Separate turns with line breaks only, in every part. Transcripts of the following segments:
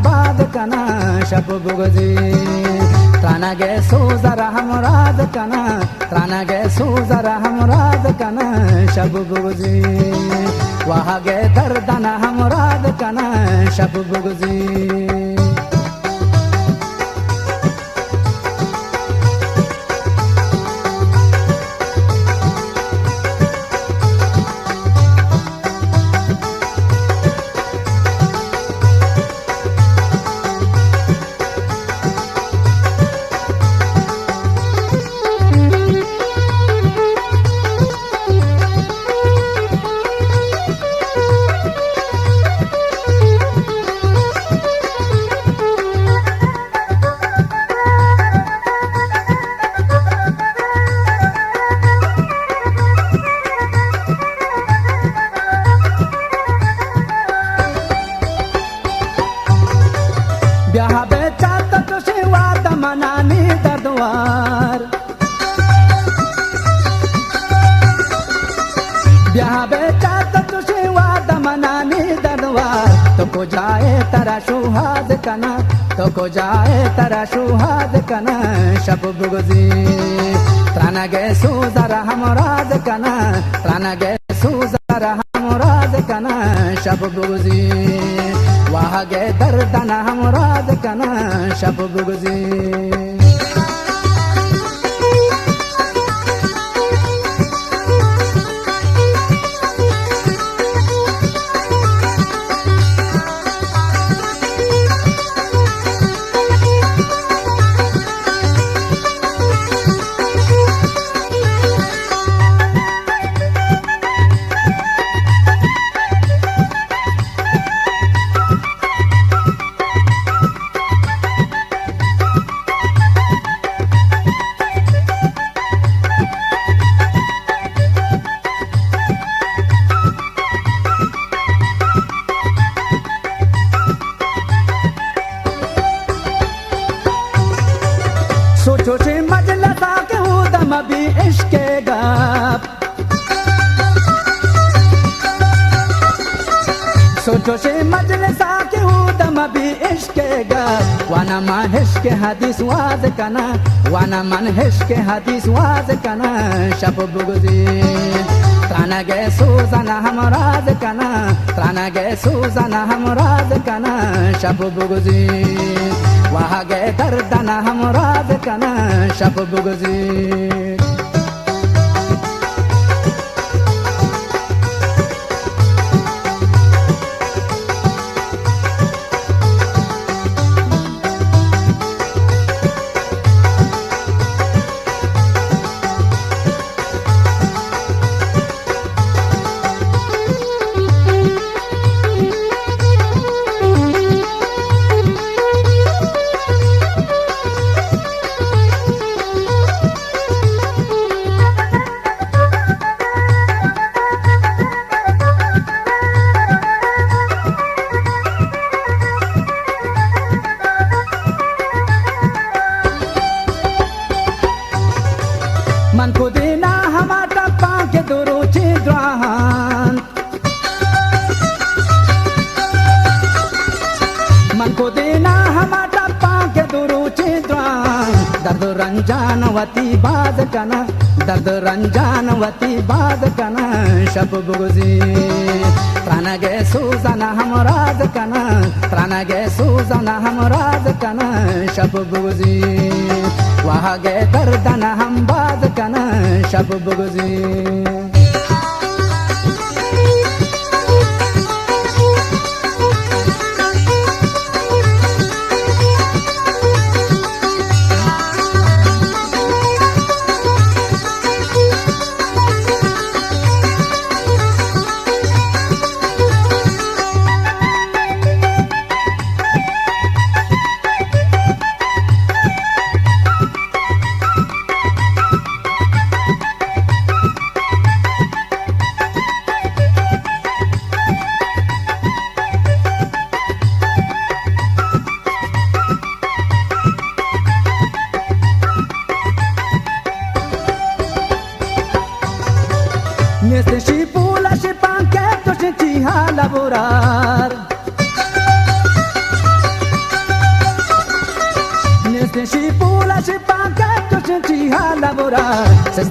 बाद कना शब बुगजी त्राना गे सोजरा हमराद कना त्राना गे सोजरा हमराद कना शब बुगजी वहा गे दर्दना हमराद कना शब बुगजी ब्याह बेचा तो शिवा दमनानी दरद्वार ब्याह बेचा तो शिवा दमनानी दरद्वार तो को जाए तरा सुहाद कना तो को जाए तरा सुहाद कना शब बुगजी त्राना गे सुजरा हमराद कना त्राना गे सुजरा हमराद कना शब बुगजी वहा गे दर्दना हमराद कना शब बुगजी सोचो से मजलसा के उदम भी इश्के गप सोचो से मजलसा के उदम भी इश्के गप वाना मान इश्के हदीस वाज कना वाना मान इश्के हदीस वाज कना शब बुगजी त्राना गे सुजना हमराद कना त्राना गे सुजना हमराद कना शब बुगजी वहा गे दर्दना हमराद कना शब बुगजी मन को देना हमारा पाके दुरुचि द्वाहान मन को देना हमारा पाके दुरुचि द्वाहान दर्द रंजानवती बाद कना दर्द रंजानवती बाद कना शब बुगजी त्राना गे सुजना हमराद कना त्राना गे सुजना हमराद कना शब बुगजी वहा गे दर्दना हम बाद कना शब बुगजी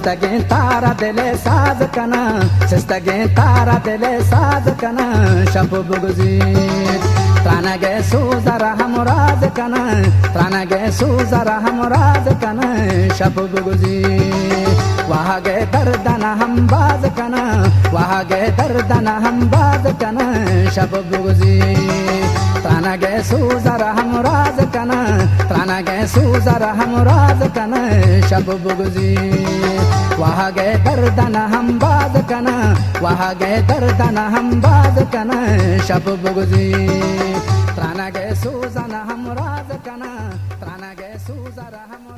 सिस्तगे तारा दिले साज कना सिस्तगे तारा दिले साज कना शब बुगजी त्रानगे सुजरा हमराज कना त्रानगे सुजरा हमराज कना शब बुगजी वहाँ गे दर्दना हम बाज कना वहाँ गे दर्दना हम बाज कना शब बुगजी त्रानगे सुजरा हमराज कना त्रानगे सुजरा हमराज कना शब बुगजी वहाँ गे दर्दना हम बाज कना वहाँ गे दर्दना हम बाज कना शब बुगजी त्रानगे सुजरा हमराज कना त्रानगे सुजरा